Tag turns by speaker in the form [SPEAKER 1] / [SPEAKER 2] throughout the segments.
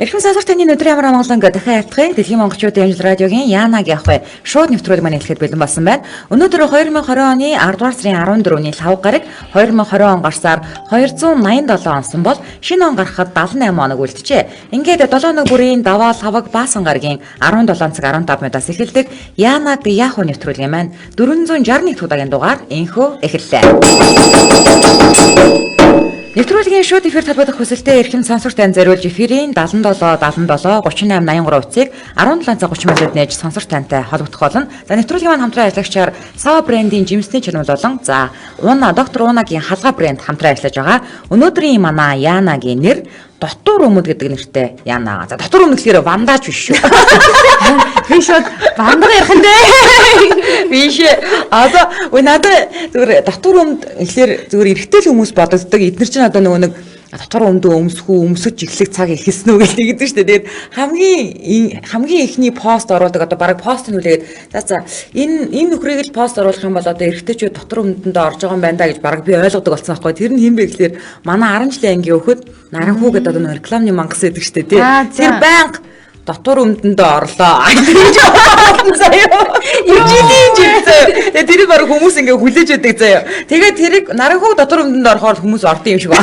[SPEAKER 1] Эрхэм сонсогч таны өдрийн амар амгалан дахин айлтгая. Дэлхийн монголчуудын амжилт радиогийн Яанаг явах шууд нэвтрүүлэг маань эхлэхэд бэлэн болсон байна. Өнөөдөр 2020 оны 10 дугаар сарын 14-ний 5 гараг 2020 он гарсаар 287 онсон бол шинэ он гарахад 78 оног үлджээ. Ингээд 7 өнөө бүрийн даваа лаваг баасан гарагийн 17 цаг 15 минутаас эхэлдэг Яанаг явах нэвтрүүлэг маань 461 удаагийн дугаар энхөө эхэллээ. Нэвтрүүлгийн шууд эфир талбайдах хүсэлтэд эрхэм сонсогч тань зориулж эфирийн 77 88 83 утсыг 17 цаг 30 минутад нээж сонсогч тантай холбогдох болно. За нэвтрүүлгийн маань хамтран ажиллагчаар Сава брендийн жимсний чирмэл болон за Уна доктор Унагийн халгаа брэнд хамтран ажиллаж байгаа. Өнөөдрийн манай Яанагийн нэр Дотор өмд гэдэг нэртэй Яана. За дотор өмд гэхээр вандаж биш шүү. Би шууд вандар ярих нь дээ. Биш. Одоо надад зүгээр дотор өмд гэхээр зүгээр эргэтэл хүмүүс бодогддог. Эдгээр чинь одоо нөгөө нэг дотор өмдөө өмсөж эхлэх цаг ихэлсэн үү гэдэг шүү дээ. Тэгээд хамгийн ихний пост оруулдаг одоо бараг постыг үлээгээд за энэ нөхрийг л пост оруулах юм бол одоо эргэтэйчүүд дотор өмдөндөө орж байгаа юм байна да гэж бараг би ойлгодог болсон байхгүй. Тэр нь хэн бэ гэхээр манай 10 жилийн ангийн өхөд Наранхуу гэдэг одоо рекламны мангас гэдэг шүү дээ. Тэр байнга дотор өмдөндөө орлоо. Гэж бодсон заяа. Ижилийн жигзээ. Тэгээ тэр баг хүмүүс ингээ хүлээж өгдөг заяа. Тэгээ тэрийг Наранхуу дотор өмдөнд орохоор хүмүүс ордсон юм шиг байна.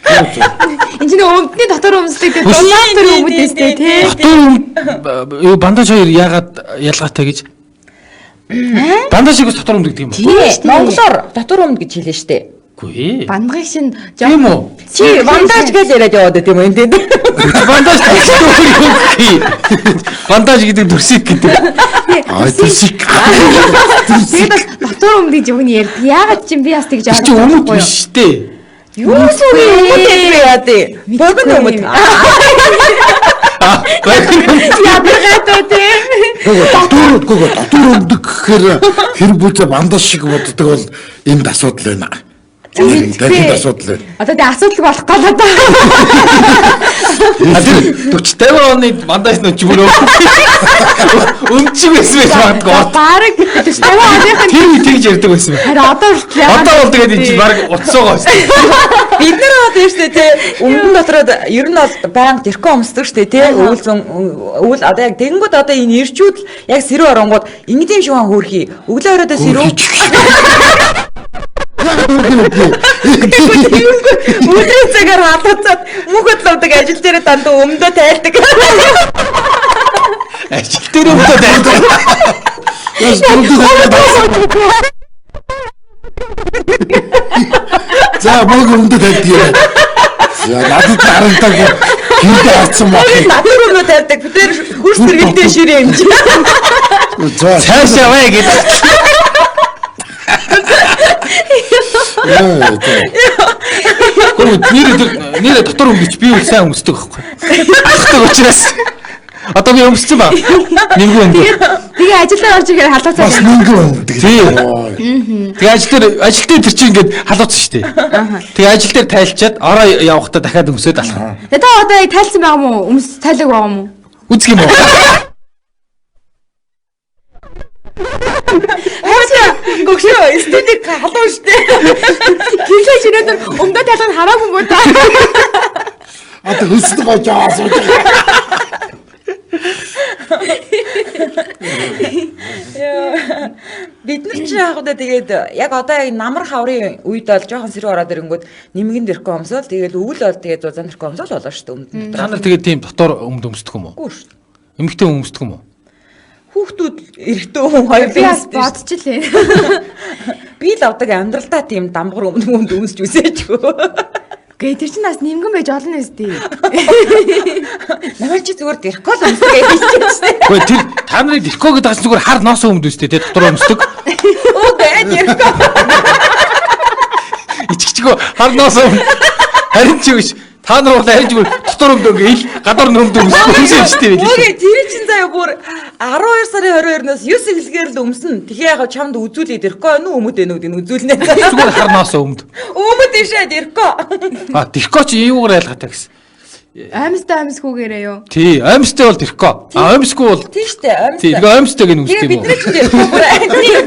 [SPEAKER 2] Энд чинь өмдний дотор өмсдөг гэдэг дотор өмдөстэй тий.
[SPEAKER 3] Юу бандаж хоёр яагаад ялгаатай гэж? Бандажийг дотор өмдөг юм
[SPEAKER 1] уу? Монголоор дотор өмд гэж хэлнэ штэ.
[SPEAKER 3] Үгүй.
[SPEAKER 2] Бандгыг шин
[SPEAKER 3] тийм үү?
[SPEAKER 1] Чи бандаж гэж яриад яваад байт юм энэ.
[SPEAKER 3] Бандаж гэдэг. Бандаж гэдэг дүрсик гэдэг. Дүрсик.
[SPEAKER 2] Тэгээд дотор өмдөг юм ярд. Яагаад чи би бас тэгж
[SPEAKER 3] авах юм бэ? Биш дээ.
[SPEAKER 1] Юу сүгэ өмдөг яа дээ. Богино өмд.
[SPEAKER 2] Яагаад вэ?
[SPEAKER 4] Дотор өмдөг гэхээр хэр бүлзэ бандаж шиг боддог бол энд асуудал байна. Тэгээд асуудал байна.
[SPEAKER 2] Одоо тэ асуудал болох гал одоо.
[SPEAKER 3] 40-50 оны бандаж нөө чимрөө. Өмчиг байсан байж магадгүй.
[SPEAKER 2] Бараг 50 оныхан
[SPEAKER 3] тэр үе тэгж ярьдаг байсан байна.
[SPEAKER 2] Харин одоо
[SPEAKER 3] бол тэгээд энэ чинь баг утсаагаа шүү.
[SPEAKER 1] Бид нар одоо юм шүү дээ тий. Өмдөн дотроо ер нь бол байнга тэрхүү өмсдөг шүү дээ тий. Өвөл одоо яг тэгэнгүүт одоо энэ ирчүүд яг сэрүү оронгууд ингэдэм шиг хөөрхий. Өглөө оройдоо сэрүү. Өдрийн цагаар хатгацаад мөхөд лавдаг ажил дээр дандаа өмдөө тайлдаг.
[SPEAKER 3] Ажил дээр өмдөө тайлдаг.
[SPEAKER 4] За мөг өмдөө тайлдаг. За надад харантаг хинтээ харцсан баг.
[SPEAKER 1] Надад өмдөө тайлдаг. Бид тэр хурц тэргэлтэй ширээ юм чи.
[SPEAKER 4] За
[SPEAKER 3] цаашаа ваа гэдэг. Нэр дотор өмдөж би үл сайн өмсдөг байхгүй. Ахдаг учраас одоо би өмссөн ба. Нэмгүй өмдөг.
[SPEAKER 2] Тэгээ ажиллаа орж ихээр халууцаа.
[SPEAKER 4] Бас нэмгүй өмдөг.
[SPEAKER 3] Тэгээ ажил дээр тэр чинь ингээд халууцсан шүү дээ. Тэгээ ажил дээр тайлчаад ороо явахдаа дахиад өмсөд алах.
[SPEAKER 2] Тэгээ та одоо тайлсан байгаа мó? Тайлаг байгаа мó?
[SPEAKER 3] Үзэх юм уу?
[SPEAKER 1] Гөгшөө студид халуун штэ.
[SPEAKER 2] Килээ чинээд өмдөө тайлах хараагүй мó та.
[SPEAKER 4] Одоо хөсдөг гожоо асууж байгаа.
[SPEAKER 1] Бид нар ч яг одоо тэгээд яг одоо намар хаврын үед бол жоохон сэрүү ороод ирэнгүүт нэмгэн дэрхүү өмсөөл тэгээд өвөл бол тэгээд зузаан дэрхүү өмсөөл болоо штэ өмдөн.
[SPEAKER 3] Та нар тэгээд тийм дотор өмсдөг юм уу?
[SPEAKER 1] Үгүй штэ.
[SPEAKER 3] Эмэгтэй өмсдөг юм уу?
[SPEAKER 1] Хүүхдүүд эрэгтэй хүн хоёр
[SPEAKER 2] би бас бодчихлээ.
[SPEAKER 1] Би л авдаг амьдралдаа тийм дамгар өмд өмсч үсээчгүй.
[SPEAKER 2] Гэ тэр чинь бас нэмгэн байж олон нэстэй.
[SPEAKER 1] Намайг чи зүгээр дэрхүү л өмсдөг гэж хэлчихсэн.
[SPEAKER 3] Гэхдээ тэр та нарын дэрхүү гэдэг чинь зүгээр хар ноос өмд үстэй те дотор өмсдөг.
[SPEAKER 1] Үгүй дэрхүү.
[SPEAKER 3] Ичгчгөө хар ноос өмд. Харин чи биш. Та нар бол харин зүгээр дотор өмд ингээл гадар өмд өмсөж штэ байл.
[SPEAKER 1] Үгүй тэр чинь заяа бүр 12 сарын 22-наас 9 хэлгээр л өмснө. Тэгэхээр яг чамд үзүүлээд ирэхгүй нүү өмд ээ нүг үзүүлнэ.
[SPEAKER 3] Зүгээр хар ноос өмд.
[SPEAKER 1] Өмд ишээ дэрхүү.
[SPEAKER 3] Дэрхүү чи юугаар ялгаатай гэсэн.
[SPEAKER 2] Аймсгүйгээрээ юу?
[SPEAKER 3] Тий, аимстай бол тэрхүү. Аимсгүй бол
[SPEAKER 1] Тийм штэ аимстай.
[SPEAKER 3] тий, тэгээ аимстайг нь
[SPEAKER 1] Тэгээ
[SPEAKER 3] үздэг юм
[SPEAKER 1] бид нар ч тэрхүү бүр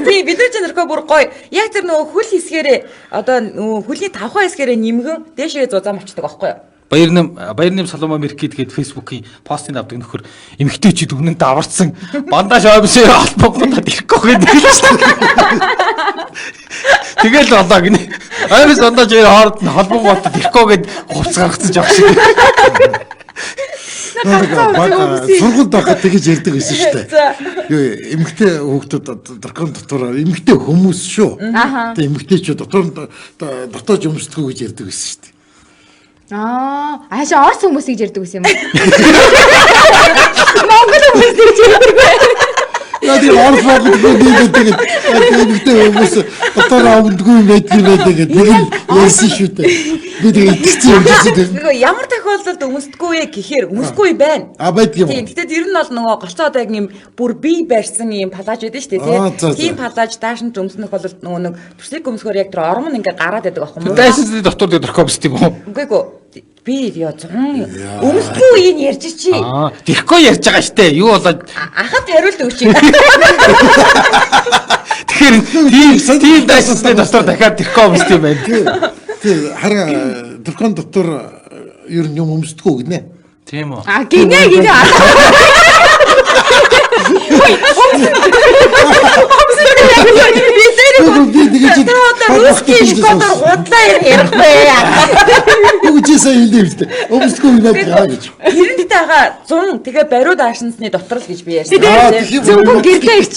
[SPEAKER 1] тийм бид нар ч тэрхүү бүр гоё. Яг тэр нөгөө хөл хэсгээрээ одоо нөгөө хөлний тавхан хэсгээрээ нимгэн дээшээ зузаам авчдаг байхгүй юу?
[SPEAKER 3] Баярным Соломон Меркид гээд фэйсбүүкийн постыг авдаг нөхөр эмэгтэйчүүд өмнө нь даварцсан бандаж аимсээ албагуудад ирэхгүй гэдэг л шүү дээ. Тэгэл болоо гинэ. Аимс бандаж хоорд нь холбонгуудад ирэхгүй гээд хувц гаргацсан жоох шиг.
[SPEAKER 4] Сургуульд байхад тэгэж ярьдаг байсан шүү дээ. Юу эмэгтэй хүүхдүүд дракон дотор эмэгтэй хүмүүс шүү. Тэгээ эмэгтэйчүүд дотоод өмсдгөө гэж ярьдаг байсан шүү дээ.
[SPEAKER 2] Аашаа орс хүмүүсийг ярьдаг гэсэн юм уу? Монгол хүмүүсийг ярьдаг.
[SPEAKER 4] Яа тийм орс хүмүүсийг эмэгтэй хүмүүс дотор өмсдгөө юм байдаг гэдэг ярьсан шүү дээ. Би тэгээ итгэсэн юм гэсэн дээ.
[SPEAKER 1] Нөгөө ямар тохиолдолд өмсдөггүй вэ гэхээр өмсгүй байна.
[SPEAKER 4] Байдаг юм.
[SPEAKER 1] Тийм. Гэтэл ер нь бол нөгөө голцоо одоо яг юм бүр бие барьсан юм палаж байдаг шүү дээ. Тийм палаж daаш нь өмснөх бол нөгөө нэг төслийг өмсгөр яг тэр ором нь ингээ гараад байдаг аахгүй юу?
[SPEAKER 3] Дайсны дотор дээр дракобс тийм үү?
[SPEAKER 1] Үгүй би яа зун өмсдөггүй юм ярьж чи.
[SPEAKER 3] Тэрхүү ярьж байгаа штэ. Юу болоод
[SPEAKER 1] Ахад хариулт өгч юм.
[SPEAKER 3] Тэгэхээр тийм дайсны дотор дахиад тэрхүү өмсд юм байна.
[SPEAKER 4] Тэр хараа дракон дотор ер нь юм өмсдгөө гинэ.
[SPEAKER 3] Тийм үү?
[SPEAKER 2] Гинэ.
[SPEAKER 4] Би тэгэж
[SPEAKER 1] Русский школоор худлаа ярихгүй.
[SPEAKER 4] үгжээсээ хэлээ үстэй. Өмсдгөө юм яа гэж.
[SPEAKER 1] Тэрнтэйгээ 100 тэгээ бариуд аашинсны дотор л гэж би ярьсан.
[SPEAKER 2] Зөвхөн гэрдээ ирч.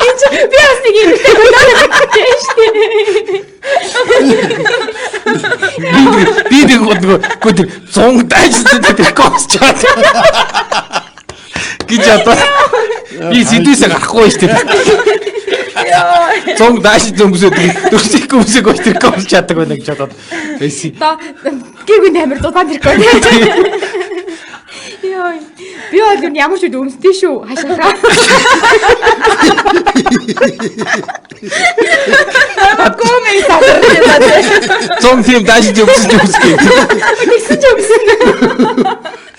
[SPEAKER 2] Би бас нэг юм хэлээ шүү дээ.
[SPEAKER 3] Би нэг нөгөө тэр 100 дайсны тэрхүү өмсч чад. Гэж одоо би сэдвээсээ гарахгүй шүү дээ. 100 дааш зөмсөд дөрсийг өмсөг гоч тэр комс чаддаг байна гэж бодоод эсэ.
[SPEAKER 2] Гэргүй амир дутаад ирэхгүй. Йоо. Би бол ямар ч үед өмсдөө шүү. Хашаахаа.
[SPEAKER 1] Гомей сардаг.
[SPEAKER 3] 100 тийм дааш зөмсөг.
[SPEAKER 2] Тэгсэн ч өмсөн.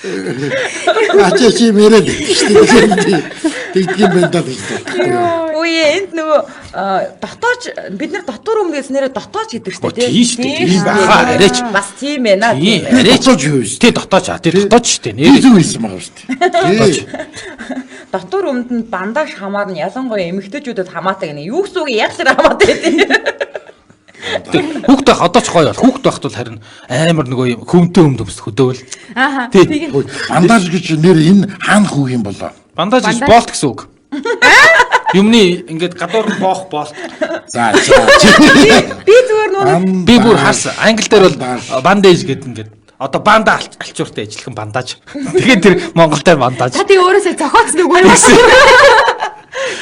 [SPEAKER 4] Ачаа чи мэрэл шүү дээ. Тэгдгийм байна даа гэж.
[SPEAKER 1] Үе энд нөгөө дотооч бид нар дотор өмнөөс нэрэ дотооч гэдэг шүү дээ.
[SPEAKER 3] Тийм шүү дээ. Тийм баха арайч.
[SPEAKER 1] Бас тийм ээ наа.
[SPEAKER 4] Дотооч юу вэ?
[SPEAKER 3] Тий дотооч аа. Тэр дотооч шүү дээ.
[SPEAKER 4] Би зүг хэлсэн байгаа шүү дээ.
[SPEAKER 1] Дотор өмнөд нь бандаж хамаарна ялангуяа эмэгтэйчүүдэд хамаатай гэнэ. Юу гэсэн үг яг л хамаатай гэдэг.
[SPEAKER 3] Хүүхд байх одоо ч гоё бол хүүхд байхад бол харин амар нөгөө юм хөмтөө өмс хөдөөл.
[SPEAKER 2] Ааха.
[SPEAKER 4] Бандаж гэж нэр энэ хаана хүү юм болоо?
[SPEAKER 3] Бандаж гэж болт гэсэн үг. Юмны ингээд гадуур боох болт.
[SPEAKER 4] За.
[SPEAKER 1] Би зүгээр нөгөө
[SPEAKER 3] Би бүр харсан. Англи дээр бол бандаж гэдэг ингээд одоо банда алчууртай ажиллах бандаж. Тэгээд тэр Монгол дээр бандаж.
[SPEAKER 2] Та тий өөрөөсөө зохиоцсон үгүй юу?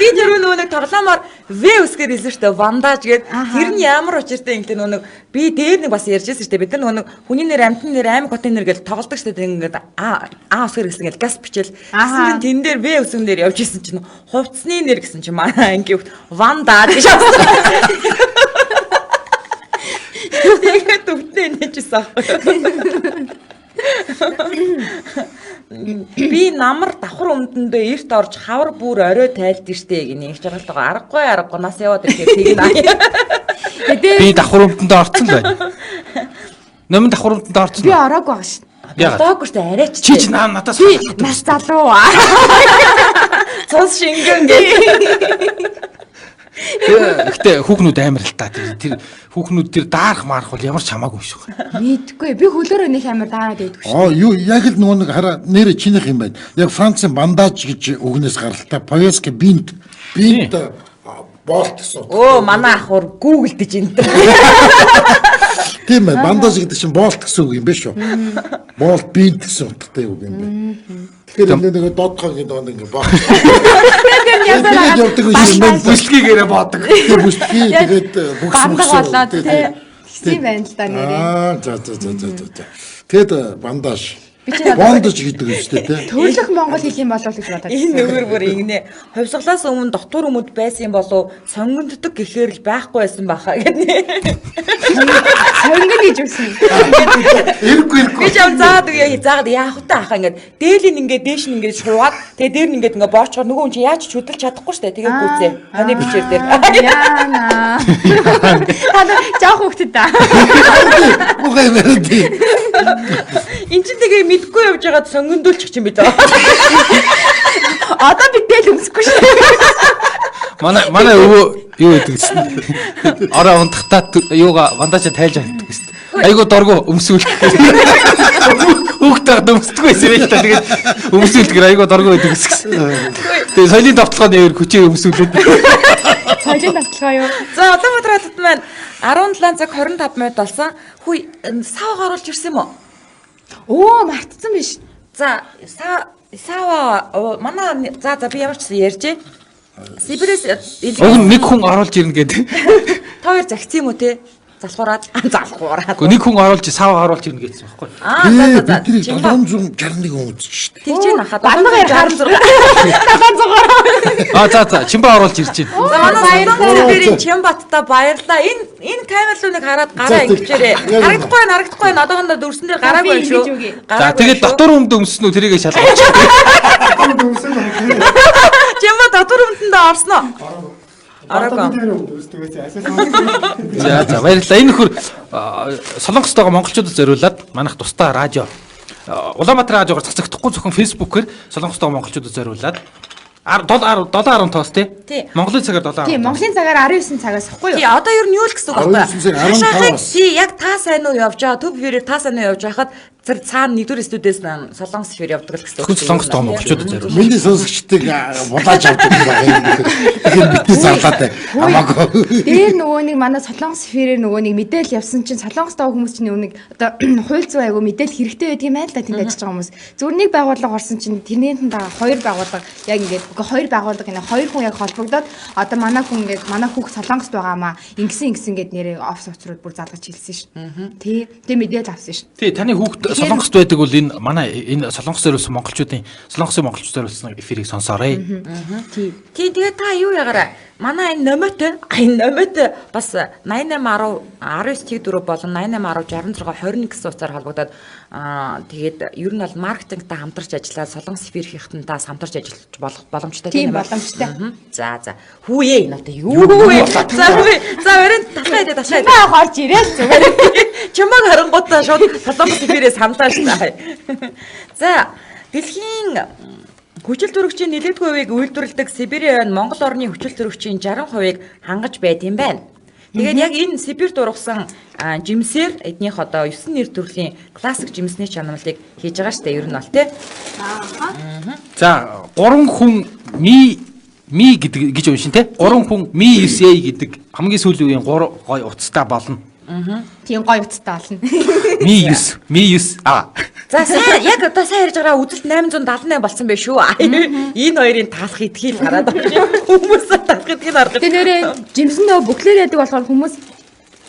[SPEAKER 1] би тэр нөгөө нэг тоглоомоор В үсгээр хэлсэн шүү дээ вандаж гэд тэр нь ямар учиртай юм те нөгөө би дээр нэг бас ярьжсэн шүү дээ бид нар нөгөө хүний нэр амтны нэр аймаг хотын нэр гэж тоглодог шүү дээ ингээд А үсгээр гэсэн ингээд газ бичэл гэсэн тэн дээр В үсгэн дээр явж исэн чинь хувцсны нэр гэсэн чинь манай анги вандаж гэж авсан. Тэгээд төвдөө нээжсэн аахгүй. Би намар давхар өмдөндөө эрт орж хавар бүр орой тайлд штэ гинэ их жаргалтайгаа аргагүй нас яваад ирэхээр тэгнэ.
[SPEAKER 3] Би давхар өмдөндөө орцсон байна. Номын давхар өмдөндөө орцсон.
[SPEAKER 2] Би ороогүй байгаа шин.
[SPEAKER 1] Даагүй штэ арайч.
[SPEAKER 3] Чи надаас
[SPEAKER 2] нас залуу.
[SPEAKER 1] Цус шингэн гэ.
[SPEAKER 3] Гэтэ хүүхнүүд амар л та тэр хүүхнүүд тэр даарах марах бол ямар ч хамаагүй шүү.
[SPEAKER 2] Мэдгүй би хөлөөрөө нэг амар даараад байдаг шүү.
[SPEAKER 4] Юу яг л нөгөө нэг хараа нэр чинийх юм байна. Яг Францын бандаж гэж үгнээс гаралтай повеска бинт болт гэсэн.
[SPEAKER 1] Оо манай ахур гуглдэж энэ.
[SPEAKER 4] Тийм ээ бандаж гэдэг чинь болт гэсэн үг юм биш үү? Болт бинт гэсэн утгатай үг юм байна. Тэгэхээр нэг додгоо гэдэг нэг боо. Тэгээд явдаг юм
[SPEAKER 3] бүслэгээрээ боодог.
[SPEAKER 4] бүслэгийг тэгээд бүгс
[SPEAKER 2] Бандаж болоод тийм байна л да нэрээ.
[SPEAKER 4] За. Тэгээд бандаж
[SPEAKER 2] Би чи
[SPEAKER 4] Бондож гэдэг юм шүү дээ тий.
[SPEAKER 2] төрлөх монгол хэл юм болов гэж бодож
[SPEAKER 1] Энэ нүгэр бүр ингэнэ. Хувьсгалаас өмнө дотор өмд байсан юм болов сонгонддог гэхээр л байхгүй байсан баха гэнэ.
[SPEAKER 2] сонгон гэж үсэн.
[SPEAKER 4] Ирэхгүй.
[SPEAKER 1] Би ч заадаг заагаад яах вэ ахаа ингээд дээлийн ингээд дээш нь ингээд шуугаад тэгээ дээр нь ингээд ингээд боочгоор нөгөө хүн чи яаж чөдөлж чадахгүй штэ тэгээ гүзээ. Ханы бичээр дээр.
[SPEAKER 2] Яна. Хана жоох хөвгтөд та.
[SPEAKER 4] Угаа юм тий.
[SPEAKER 1] Энд чинь тэгээ мэдгүй явж байгаад сонгондуулчих чинь бид.
[SPEAKER 2] Одоо би дээл өмсөхгүй шүү.
[SPEAKER 3] Манай өвөө юу гэдэг гэсэн. Ороо унтахтаа юугаа вандача тайлж авдаг гэсэн. Айгуу доргоо өмсүүл. Хүүхдээ өмсдөг байсан юм л та. Тэгээд өмсүүлдгэр айгуу доргоо байдаг гэсэн. Тэгээд соёлын давталгааны явэр хүчээр өмсүүлээд.
[SPEAKER 2] Соёлын давталгаа юу?
[SPEAKER 1] За Улаанбаатар хотод маань 17 цаг 25 минут болсон. Хүй сав оруулж ирсэн юм уу?
[SPEAKER 2] Оо мартсан биш.
[SPEAKER 1] За сава манай за би ямар ч ярьж Сибирэс
[SPEAKER 3] Уг нэг хүн оруулж ирнэ гэдэг.
[SPEAKER 1] та хоёр загцсан юм уу те? Залхуураад.
[SPEAKER 3] Гэхдээ нэг хүн оруулж сав оруулж ирнэ гэсэн байхгүй.
[SPEAKER 1] За.
[SPEAKER 4] Бидний 761 хүн үзэж шүү дээ.
[SPEAKER 1] Тэгж яана хаа.
[SPEAKER 2] Бангаар харж байгаа.
[SPEAKER 3] За чимба оруулж ирж байна.
[SPEAKER 1] За манай Сибирийн Чимбатта баярлаа. Энэ камерлуудыг хараад гараа ингэчээрээ. Харагдахгүй байна. Одоохондоо дөрсөн дээр гараагүй байна шүү.
[SPEAKER 3] За тэгээд дотор өмд өмсөн үү тэрийг шалгаж.
[SPEAKER 1] Чимба дотор өмдөндөө орсноо. Араагүй.
[SPEAKER 3] За баярлалаа. Энэ нөхөр Солонгост байгаа монголчуудад зориулаад манайх тусдаа радио Улаанбаатар радиогоор цацагдахгүй зөвхөн фэйсбүүкээр Солонгост байгаа монголчуудад зориулаад 7:10 тоос тий. Монголын цагаар 7:10.
[SPEAKER 2] Тий, Монголын цагаар 19 цагаас ахгүй юу?
[SPEAKER 1] Тий, одоо ер нь юу л гэсэн үг байна.
[SPEAKER 4] 19 цаг 15-аас.
[SPEAKER 1] Тий, яг та сайн уу явж байгаа. Төв хэрэг та сайн уу явж байхад зэрэг цаана нэгдүгээр студиэс Солонгос хэр явдаг л гэсэн үг.
[SPEAKER 3] Зөвхөн Солонгост байгаа монголчуудад зориулаад.
[SPEAKER 4] Миний сонсогчдыг булааж авдаг юм байна. Тэгэхээр битгий зарлаатай. Хамаагүй.
[SPEAKER 2] Дээр нөгөө нэг манай Солонгос эфирээр нөгөө нэг мэдээлэл явсан чинь Солонгос байгаа хүмүүс чинь нөгөө нэг одоо хууль зүйн айгу мэдээлэл хэрэгтэй байдаг юм байна л да тэнд ажиллаж байгаа хүмүүс. Зүгээр нэг байгууллага орсон чинь тэрнийхэн дагаа хоёр байгууллага яг ингээд хоёр байгууллага гэнэ хоёр хүн яг холбогдоод одоо манай хүн ингээд манай хүүхд Солонгост байгаамаа ингэсэн гэд нэрээ офс оцрууд бүр залгаж хэлсэн шин. Тий. Тэ мэдээлэл авсан шин.
[SPEAKER 3] Тий, таны хүүхд Солонгост байдаг бол энэ манай энэ Солонгос зориулсан монголчуудын Солонгосын монголчууд зориулсан эфирийг сонсоорой.
[SPEAKER 2] Тий.
[SPEAKER 1] Тий, тэгээ та юу ягаараа манай энэ номот бас 8810 19 болон 8810 66 21 гэсэн утсаар холбогдоод тэгээд ер нь бол маркетингтай хамтарч ажиллаад Солонгос эфир хийхтэнтээс хамтарч ажиллаж боломжтой
[SPEAKER 2] Тийм боломжтой.
[SPEAKER 1] За. Хүүе энэ одоо юу вэ? За өрөөнд талхаа.
[SPEAKER 2] Баа гарч ирээл зүгээр.
[SPEAKER 1] Чамаг харангуудаа шууд Солонгос эфирээс хамтааш таа. За, дэлхийн хүчил төрөгчийн нэлээдгүй хувийг үйлдвэрлэдэг Сибирийн Монгол орны хүчил төрөгчийн 60%-ийг хангаж байд юм байна. Тэгээд яг энэ Сибирт ургасан жимсээр эднийх одоо 9 нэр төрлийн классик жимсний чанамлыг хийж байгаа штэ ер нь бол тий.
[SPEAKER 3] За 3 хүн ми гэдэг гэж уншин те 3 хүн ми 9A гэдэг хамгийн сүүлийн үеийн 3 гой утастай болно.
[SPEAKER 2] Тийм гоё утастай болно.
[SPEAKER 3] Ми 9
[SPEAKER 1] За яг одоо сайн ярьж байгаа үзэлт 878 болсон байх шүү. Энэ хоёрын таалах идхийг хараад байна. Хүмүүс таалах идхийг хараад.
[SPEAKER 2] Тэгээ нэрээ жимсэн нөө бүклэр яадаг болохоор хүмүүс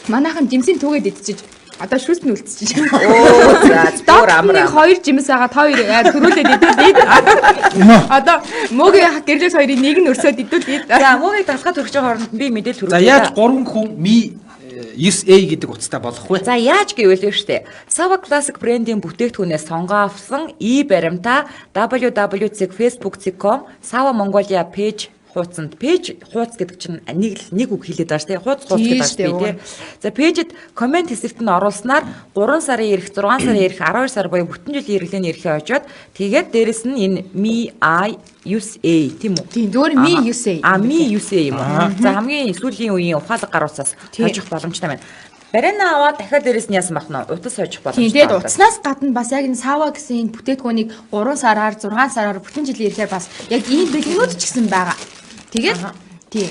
[SPEAKER 2] манайхан жимсийн түгээд идчихэж одоо шүст нь үлдчихэж.
[SPEAKER 1] Оо за өөр амраа.
[SPEAKER 2] Хоёр жимс байгаа та хоёр төрүүлээд идүүлээд. Одоо мөгийн гэрлээс хоёрын нэг нь өрсөд идүүлээд.
[SPEAKER 1] За мөгийг талхад өргөж байгаа хооронд би мэдээлэл хүргэж.
[SPEAKER 3] За яаж 3 хүн ми 9A гэдэг утастай болох вэ?
[SPEAKER 1] За яаж гэвэл штэ. Sava Classic брендийн бүтээгдэхүүнээс сонгоо авсан баримтаа www.facebook.com Sava Mongolia page хуудсанд хуудас гэдэг чинь нэг үг хэлээд байгаа штэ. Хуудас гэдэг байгаа тий. За пэжэд комент хэсэгт нь оруулснаар 3 сарын ирэх, 6 сарын ирэх, 12 сар буюу бүтэн жилийн хэрэглээний эрхээ очоод тэгээд дээрэс нь энэ MI9A тийм үү?
[SPEAKER 2] Тийм зөвөр MI9A.
[SPEAKER 1] MI9A юм уу? За хамгийн сүүлийн үеийн ухаалаг гаруусаас хожих боломжтой байна. Барина аваад дахиад дээрэс нь яасан бах нь утас хожих боломжтой.
[SPEAKER 2] Тийм тэгээд утаснаас гадна бас яг энэ Sava гэсэн энэ бүтээтгүүнийг 3 сараар 6 сараар бүтэн жилийн ирэхээр бас яг ийм бэлгэнүүд ч гэсэн байгаа. Тэгээд тий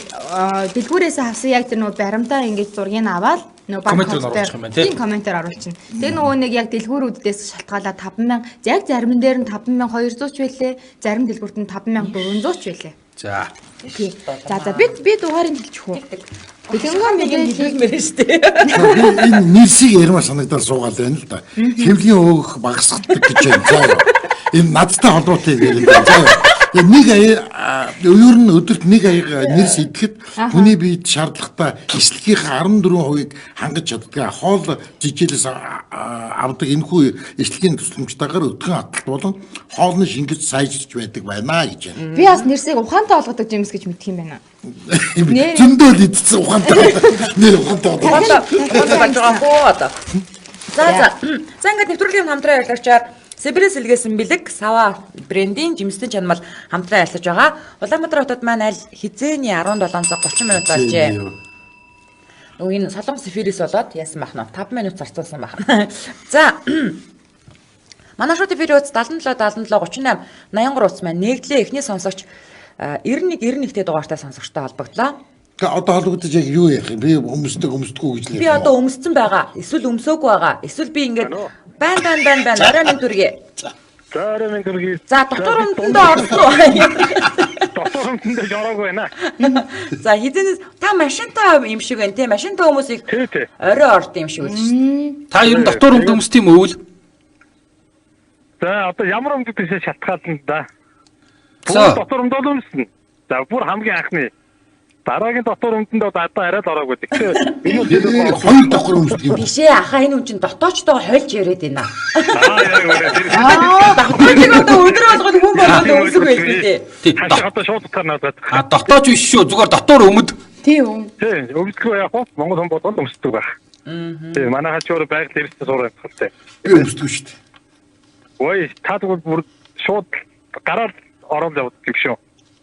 [SPEAKER 2] дэлгүүрээс авсан яг тэр нөгөө баримтаа ингэж зургийг аваад нөгөө
[SPEAKER 3] банкнотээр
[SPEAKER 2] комментээр оруулчихна. Тэгээд нөгөө нэг яг дэлгүүрүүдээс шалтгаалаад 50000 яг зарим нь дээр нь 5200 ч байлээ, зарим дэлгүүрт нь 5400 ч байлээ.
[SPEAKER 3] За.
[SPEAKER 2] Тий. За би дугаарыг хэлчих үү. Хөдөлгөөн мэдээлэл
[SPEAKER 1] хэлмээр шүү дээ.
[SPEAKER 4] Энэ нэрсийг ярмаар санагдаад суугаад байна л да. Хэвлийн өөх багасгадаг гэж байна. За яа. Энэ надтай холбоотой юм байна. За яа. Нэг ер нь өдөрт нэг нэрс идэхэд хүний биед шаардлагатай эслэгийн 14% хангаж чаддаг. Хоол жижиглээс авдаг энэхүү эслэгийн тусламжтайгаар өдгөн хатгалт болон хоолны шингэж сайжирч байдаг байна гэж байна.
[SPEAKER 2] би бас нэрсийг ухаантай олгодог жимс гэж мэдх юм байна.
[SPEAKER 4] Зөндөл идсэн ухаантай. Нэр ухаантай.
[SPEAKER 1] За ингээд нэвтрүүлгийн хамтран ажиллагчаар Сибирээс илгээсэн бэлэг сава брендийн жимстэй чанамал хамтран ажиллаж байгаа. Улаанбаатар хотод маань аль хизээний 17 цаг 30 минут болжээ. Нөгөө энэ солонгос эфирээс болоод яасан бах нь 5 минут зарцуулсан бах. За манай шууд эфир үз 77 77 38 83 утас маань нэгдлээ эхний сонсогч 91-91-тэй дугаартай сонсогчтой холбогдлоо.
[SPEAKER 4] Одоо холбогдож яг юу яах юм? Би өмсдөггүй гэж л.
[SPEAKER 1] Би одоо өмссөн байгаа. Эсвэл өмсөөгүй байгаа. Эсвэл би ингээд байна. Орой минь дүргээ.
[SPEAKER 5] За орой минь дүргээ.
[SPEAKER 1] За доктор өмдөндөө орсон.
[SPEAKER 5] Доктор өмдөндөө жороогүй байна.
[SPEAKER 1] За хизэнээс та машинтай юм шиг байна те. Машинтай хүмүүсийг орой орд юм шиг үлж.
[SPEAKER 3] Та ер нь доктор өмдөмс тийм өвөл.
[SPEAKER 5] За одоо ямар өмдөг тийш шалтгаална да.
[SPEAKER 3] За
[SPEAKER 5] Доктор өмдөд өмснө. За бүр хамгийн анхны дараагийн доктор өмдөндөө одоо арай л ороогүй. Тэгэхээр энэ үл
[SPEAKER 4] хоёр доктор өмсдөг юм.
[SPEAKER 1] Бишээ ахаа энэ хүн чинь дотоочтойгоо хольж яриад байна.
[SPEAKER 5] яг
[SPEAKER 1] Доктор одоо өдөр болгоод хүн болгоод өмсөх байлгүй те.
[SPEAKER 5] хашаа одоо шууд утгаар надад.
[SPEAKER 3] дотооч биш шүү. Зүгээр доктор өмд.
[SPEAKER 2] Тийм.
[SPEAKER 5] Тий, өмсдөггүй яг хоо Монгол хүн бодвол өмсдөг байх. Тий, манай хачуур байгаль дэвстэй суурах хэрэгтэй.
[SPEAKER 4] Би өмсдөг шүү дээ.
[SPEAKER 5] Ой, та тэгвэл бүр шууд гараар ороод явдаг юм шүү.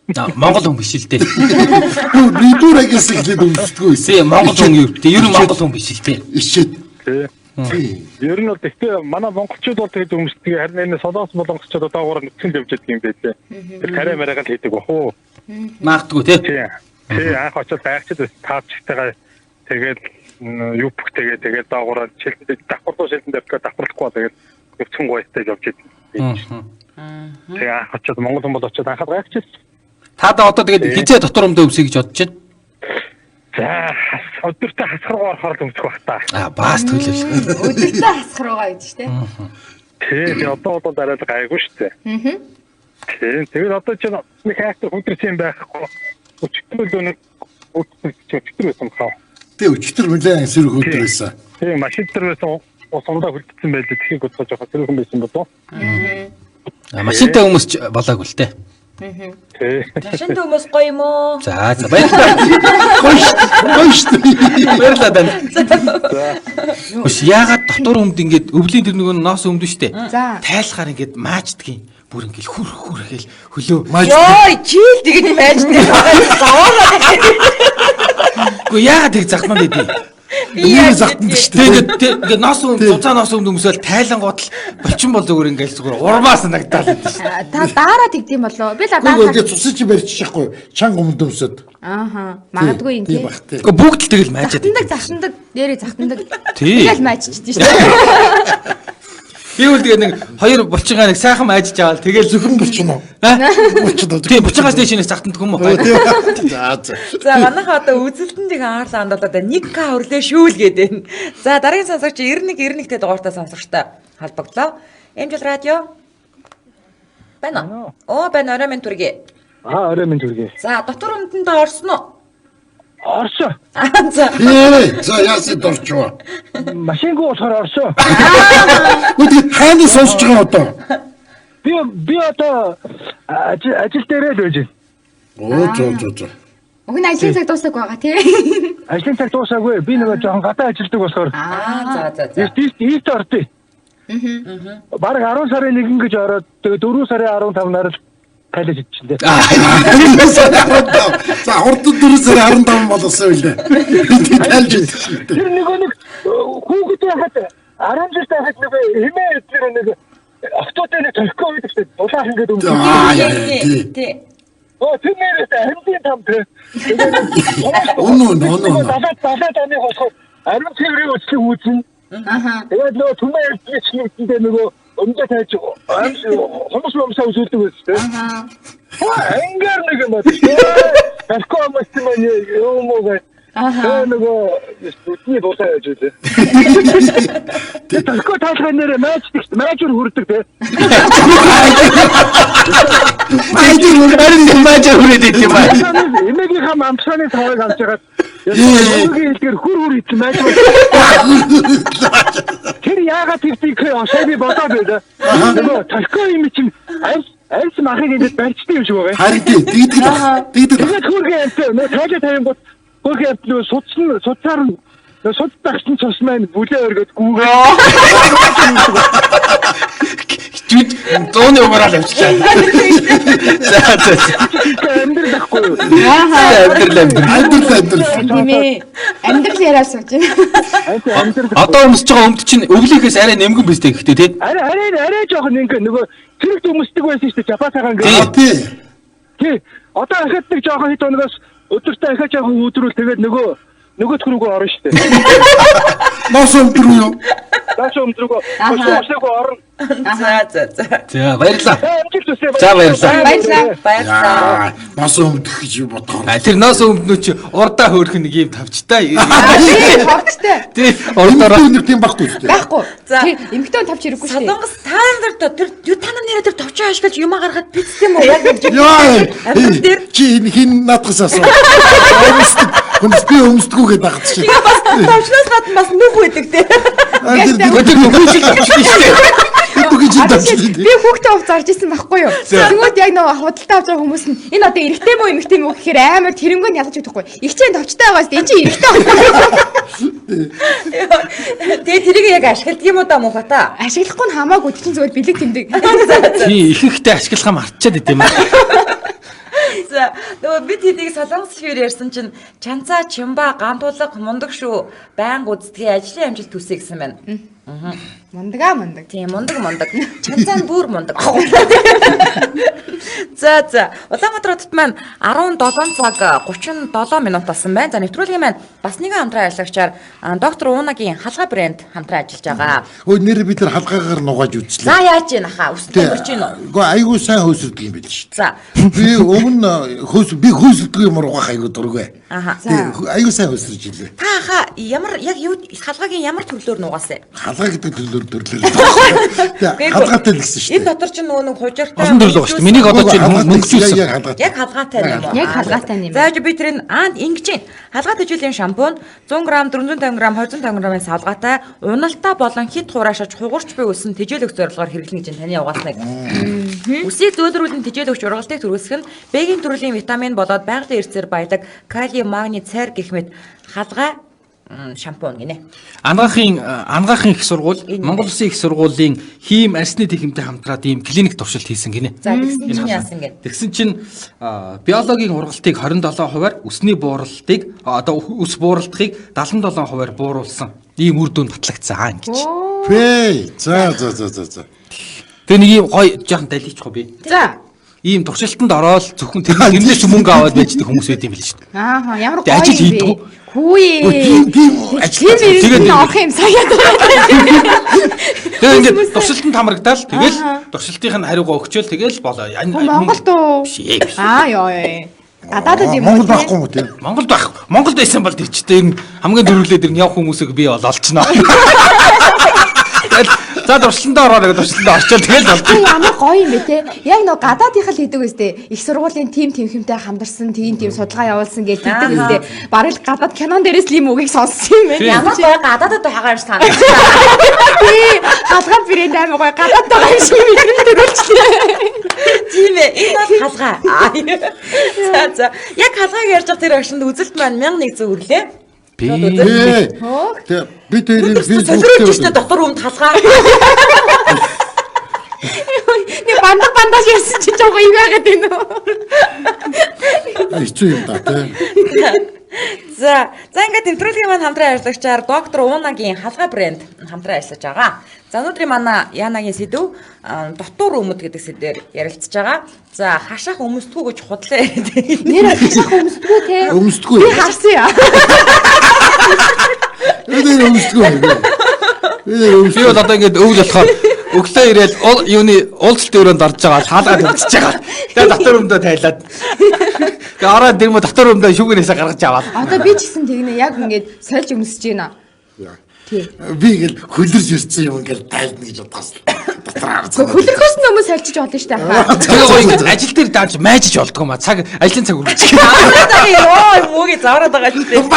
[SPEAKER 3] Монгол хүн биш л дээ.
[SPEAKER 4] Би дүүрэгээс эхлээд өмсдөггүй.
[SPEAKER 3] Тийм Монгол хүн юу? Ер нь Монгол хүн биш л дээ.
[SPEAKER 4] Ишээд.
[SPEAKER 5] Тий. Ер нь бол гэхдээ манай монголчууд бол тэгээд өмсдөг. Харин энэ солонгос монголчууд одоогоор нүцгэн явж байдаг юм байлээ. Тэр карэ марагаал хийдэг бах уу?
[SPEAKER 3] Маагдгүй тий.
[SPEAKER 5] Тий, анх очоод байгчид таавчтайгаа тэгээд юу бүх тэгээд доогоор шилдэд давхарлуу шилдэнд давхарлахгүй тэгээд өвчнг гоёстай явж байдаг. Тэгээ анх очоод монгол хүн бол очоод анхаад байгчид.
[SPEAKER 3] Та одоо тэгээд хизээ доктор өмдөө өмсөе гэж бодож байна.
[SPEAKER 5] За өдөртөө хасгаргаа орохоор л өмсөх бах та.
[SPEAKER 3] Баас төлөв.
[SPEAKER 2] Өдөртөө хасах руугаа гэж тий.
[SPEAKER 5] Тэгээ одоо бол арай л гайгүй шүү дээ. Тэгээд одоо ч нэг хайртай хүндрсэн байхгүй. Өчтөр нэг өчтөр байсан хаа.
[SPEAKER 4] Тэ өчтөр мөлий сэрэг өдөр байсан.
[SPEAKER 5] Тэгээ машин дээр байсан усандаа хөлдсөн байлээ. Тэхийг бодож байгаа тэр хүн байсан болов.
[SPEAKER 3] Машинтай хүмүүс болоогүй л дээ.
[SPEAKER 1] Машинтай хүмүүс гоё юм уу?
[SPEAKER 3] За баярлалаа. Гоё шүү. Баярлалаа тань. Үс яагаад доктор өмд ингээд өвлийн тэр нөгөө ноос өмдөн штэ. Тайлахаар ингээд маачдаг юм. Бүр ингээд хүр хэл хөлөө.
[SPEAKER 1] Йой, чийл тэгээд маачдаг.
[SPEAKER 3] Гү яагаад тэг захман байдгийг.
[SPEAKER 4] Миний захтанд шүү дээ.
[SPEAKER 3] Тэгээд ноос цуцаа ноос өмсөөл тайлангууд л болчин бол зүгээр ингээд зүгээр урмаа санагдаад байдаг шүү.
[SPEAKER 2] Та дараа тэгдэм болоо. Би л дараа.
[SPEAKER 4] Гэхдээ цусаж барьчихгүй. Чанга өмдөмсөд.
[SPEAKER 2] Ааха. Магадгүй юм тий.
[SPEAKER 3] Гэхдээ бүгд л тэгэл маажаад.
[SPEAKER 2] Захтандаг, дээрээ захтандаг.
[SPEAKER 3] Тий.
[SPEAKER 2] Тэгэл маажчихдээ шүү дээ.
[SPEAKER 3] Би үл тэгээ нэг хоёр булчингаа нэг сайхан маажж аваад тэгэл
[SPEAKER 4] Зөвхөн булчин уу?
[SPEAKER 3] Тийм булчингаас дэшнээс захтанддаг юм уу?
[SPEAKER 1] За манайха одоо үзэлтэндийг анхаарлаа хандуулаад 1К өрлөө шүүл гэдэг. За дараагийн сонсогч 91-91-тэй дугаартай сонсогчтой холбогдлоо. Эмжил радио. Байна уу? Байна орой минь түргээ.
[SPEAKER 5] Орой минь түргээ.
[SPEAKER 1] За дотор өмдөндөө орсон уу?
[SPEAKER 5] Орсоо.
[SPEAKER 1] За.
[SPEAKER 4] За яасан дорчоо.
[SPEAKER 5] Машингүй болохоор орсоо.
[SPEAKER 4] Үгүй хааны сонсож байгаа одоо.
[SPEAKER 5] Би одоо ажил дээрээ л байж байна.
[SPEAKER 4] Оо зөө.
[SPEAKER 2] Уг нь ажлын цаг дуусах байгаа тий.
[SPEAKER 5] Ажлын цаг дуусаагүй. Би нөгөө жоохон гадаа ажилладаг болохоор.
[SPEAKER 1] За.
[SPEAKER 5] Ийт ордё. Бараг 10 сарын 1 гэж ороод тэгээ 4 сарын 15-наар л калэж иччихлээ.
[SPEAKER 4] За урд 4 сарын 15 болоосоо үлээ. Би тайлж иччихлээ.
[SPEAKER 5] Тэр нэг хүүхэд яхад арамжтай хахад нэг хэмээ тэр нэг автотой нэг төлөхгүй байдаг шүү дээ. Улаан ингээд өмсөв.
[SPEAKER 1] Тий.
[SPEAKER 5] Тэр нэрээ хэмдийн там тэр.
[SPEAKER 4] Өнөө.
[SPEAKER 5] Далаад оны болохоор ариун цэврийн өчлөг үүснэ. Тэгээд нөгөө түмэн ярьчихлээ нөгөө өмдөө тайж хүмүүс өмсөө үзүүлдэг байсан тийм. Ангар нэг юм байна. Тэрхүү хүмүүс юм ёо мөгөө нөгөө бидний дуулаа яаж үлээ. Тэгэхээр таалхай нэрээ мажор хүрдэг те.
[SPEAKER 3] Мажор хүрээд юм байна.
[SPEAKER 5] Эмээгийн хам амсааны тавыг авч ягаад Яагийн хэлээр хүр ийцэн байж байна. Тэр яагаад тийх осооны бодоод байда. Нөгөө толгой юм чинь аль махыг ингэж барьчтай юм шиг байгаа.
[SPEAKER 4] Харин тэгдэг.
[SPEAKER 5] Тэгээд хүргээ амт нөө таажаа тавин гот хүргээ амт нөө суцаар судтагч нь цус маань бүлээ өргөд гүүгээ.
[SPEAKER 3] Жүд 100-ны угаараа авчлаа. За.
[SPEAKER 5] Амьдрал ахгүй юу?
[SPEAKER 4] Амьдрал.
[SPEAKER 2] Тийм ээ. Амьдрал яриад сууж байна.
[SPEAKER 3] Одоо өмсөж байгаа өмд чинь өглөөхөөс арай нэмгэн биз дээ гэхдээ тий.
[SPEAKER 5] Арай жоохон ингээ нөгөө цэрэг өмсдөг байсан шүү дээ. Жапан цагаан ингээ. Тий. Одоо ахад нэг жоохон хэд өнөөс өдөртөө ахад жоохон өдрүүл тэгээд нөгөө төрөөгөө орно шүү дээ.
[SPEAKER 4] Нос өмдрүү юу?
[SPEAKER 5] Наас өмдрөгөө өсөөгөө орно.
[SPEAKER 3] За баярлалаа.
[SPEAKER 5] За
[SPEAKER 2] Баярлалаа.
[SPEAKER 4] Нос өмдөх гэж бодгоо.
[SPEAKER 3] Тэр нос өмднөө чи урдаа хөөрөх нэг юм тавчтай.
[SPEAKER 2] Ховчтой.
[SPEAKER 3] Тий. Урдаараа
[SPEAKER 4] Нэг тийм байхгүй шүү дээ.
[SPEAKER 2] Байхгүй. Тэр эмхтэн тавч хэрэггүй шүү дээ.
[SPEAKER 1] Солонгос тэр та нар нэрээ тэр товчоо ашиглаж юм гаргаад пицц юм уу яг гэж.
[SPEAKER 4] Яа. Чи хин наадгаас асуу. Хүнс би өмсдгүүгээ дагчих.
[SPEAKER 1] Тэгээ бас товчноос гадна бас нүх байдаг те.
[SPEAKER 2] Би хүүхдээ уув зарж исэн байхгүй юу? Тэгвэл яг нөгөө худалдаа авч байгаа хүмүүс нь энэ одоо эрэгтэй мó эмэгтэй мó гэхээр амар тэрнгөө ялгаж өгөхгүй. Игчэн товчтой байгаас энэ чинь эрэгтэй байхгүй.
[SPEAKER 1] Тэгээ тэрийг яг ашигладаг юм уу да муу хата?
[SPEAKER 2] Ашиглахгүй нь хамаагүй тийм зүгээр бэлэг тэмдэг.
[SPEAKER 3] тий ихэнхдээ ашиглахаа мартчихад идэм юм.
[SPEAKER 1] За нөгөө бид хэдийг солонгос шивэр ярьсан чинь чанцаа чимба гантуулга мундаг шүү байнга үздгийн ажлын амжилт төсөө гэсэн байна.
[SPEAKER 2] Мундаг.
[SPEAKER 1] Тийм мундаг. Чанцаа нь бүр мундаг. За Улаанбаатар хотод маань 17 цаг 37 минут болсон байна. За нэвтрүүлгийн маань бас нэгэн хамтран ажиллагчаар доктор Уунагийн халгаа брэнд хамтран ажиллаж байгаа.
[SPEAKER 4] Өө нэр бид нар халгаагаар нугааж үзлээ.
[SPEAKER 1] За яаж ийн аха өсөлтөөр гэрч ийн үү?
[SPEAKER 4] Гэхдээ айгүй сайн хөөсөлдөг юм байл шүү дээ.
[SPEAKER 1] За.
[SPEAKER 4] Би өмнө хөөсөлдөг юм угаах айгүй дургүй.
[SPEAKER 1] Аха.
[SPEAKER 4] Айгүй сайн хөөсөлж илээ.
[SPEAKER 1] Та аха ямар яг юу халгаагийн ямар төрлөөр нугаасаа?
[SPEAKER 4] Халгаа гэдэг төрлөөр. Халгаатай л гэсэн шүү дээ.
[SPEAKER 1] Энэ дотор чинь нөгөө нэг хужиртай
[SPEAKER 3] Олон төрлөө шүү дээ. Миний одоо чинь мөнгөчүүлсэн.
[SPEAKER 1] Яг халгаатай юм уу?
[SPEAKER 2] Яг халгаатай юм.
[SPEAKER 1] За би тэрийг ингэж юм. Халгаат хөжөөлийн шампунь 100 г, 450 г, 250 г-ын салгаатай уналтаа болон хит хураашаач хугарч буй үсэн тэжээлөх зорилгоор хэрэглэнэ гэж таны угасныг. Үсийг зөөлрүүлэн тэжээлөгч ургалтыг төрүүлсэх нь бэгийн төрлийн витамин болоод байгалийн эрсээр баялаг калий, магний, цайр гэх мэт халгаа шампунь гинэ.
[SPEAKER 3] Ангаахын их сургууль, Монгол Улсын их сургуулийн хийм арсны техниктэй хамтраад ийм клиник туршилт хийсэн гинэ.
[SPEAKER 1] За тэгсэн чинь яасан гэ?
[SPEAKER 3] Тэгсэн чинь биологийн ургалтыг 27%-аар, үсний бууралтыг одоо үс бууралтыг 77%-аар бууруулсан. Ийм үр дүн батлагдсан гэж.
[SPEAKER 4] Фэй. За.
[SPEAKER 3] Тэгээ нэг ийм гоё жоохон далийчих би.
[SPEAKER 2] За.
[SPEAKER 3] Ийм туршилтанд ороод зөвхөн тэрнээс мөнгө аваад байждаг хүмүүс байд юм биш үү?
[SPEAKER 2] Ааха, ямар
[SPEAKER 3] Тэгээ
[SPEAKER 2] гоё
[SPEAKER 3] ажил
[SPEAKER 2] юм
[SPEAKER 3] хийдэг.
[SPEAKER 2] бэ? Хүү.
[SPEAKER 4] Тийм
[SPEAKER 2] Тэгээд авах юм саяад.
[SPEAKER 3] Тэгээ ингээд туршилтанд хамрагдаал тэгэл туршилтын хариугаа өгчөөл тэгэл болоо.
[SPEAKER 2] Монголд уу?
[SPEAKER 3] Биш.
[SPEAKER 2] Ёо. Гадаадд юм
[SPEAKER 4] Монгол байхгүй юм уу тийм?
[SPEAKER 3] Монголд байсан бол тэр ч тийм хамгийн дөрвөлээд ирнэ явах хүмүүсийг би бол олчихно. За туршилтанд ороо гэдэг туршилтанд орчоод тэгэл болчих.
[SPEAKER 2] Ямар гоё юм бэ те. Яг нөгөө гадаадынх л хийдэг үстэй. Их сургуулийн тим тэмхэмтэй хамдарсан, тийм судалгаа явуулсан гэж хэлдэг үстэй. Бараг л гадаад кинон дээрээс л юм үгийг сонссон юм байна.
[SPEAKER 1] Ямар гоё гадаадд хагаар санаа.
[SPEAKER 2] Тий, халгаа брэнд амар гоё гадаад байгаа юм шиг мэдэрэлтэй.
[SPEAKER 1] Тийм ээ. Энэ бол халгаа. За. Яг халгааг ярьж байгаа тэр агшинд үзэлт маань 1001 зөвөрлөө.
[SPEAKER 3] Би
[SPEAKER 4] Би тэрийг
[SPEAKER 1] солироч штэ доктор өмд халгаа.
[SPEAKER 2] Нэг бандаж ярьсан чи жоо юм яагаад вэ нөө?
[SPEAKER 4] Хэцүү юм да тийм.
[SPEAKER 1] За ингээд нэвтрүүлгийн маань хамтран ажиллагчаар доктор Уунагийн халгаа брэнд хамтран ажиллаж байгаа. За өнөөдрийн манай Янагийн сэдв дотуур өмд гэдэг сэдвээр ярилцж байгаа. За хашаах өмсдгүү гэж худлаа яриад.
[SPEAKER 2] Нэр хашаах өмсдгүү те.
[SPEAKER 4] Өмсдгүү.
[SPEAKER 2] Би харсан яа.
[SPEAKER 4] Өмсдгүү.
[SPEAKER 3] бол одоо ингээд өвөл болохоор өглөө ирээл юуны уулзалтын өрөөнд орж байгаа хаалгаад үлдчихэж байгаа. Тэгээ дотор өмдөө тайлаад. Тэгээ ороод дэрмө дотор өмдөө шүүгнээсээ гаргаж аваад.
[SPEAKER 2] Одоо би ч гэсэн тэгнэ яг ингээд сольж өмсөж байна. Тий.
[SPEAKER 4] Би ингээл хөлөрж ирсэн юм ингээл тайлна гэж бодоос. Дотор харцгаа.
[SPEAKER 2] Хөлөрхөөс нөмөс сольж болно шүү дээ.
[SPEAKER 3] Тэгээ гоё ингээд ажил дээр дааж майжиж болдгоо ма цаг ажлын цаг үргэлж.
[SPEAKER 1] Йоо мууги заараад байгаа ч тийм.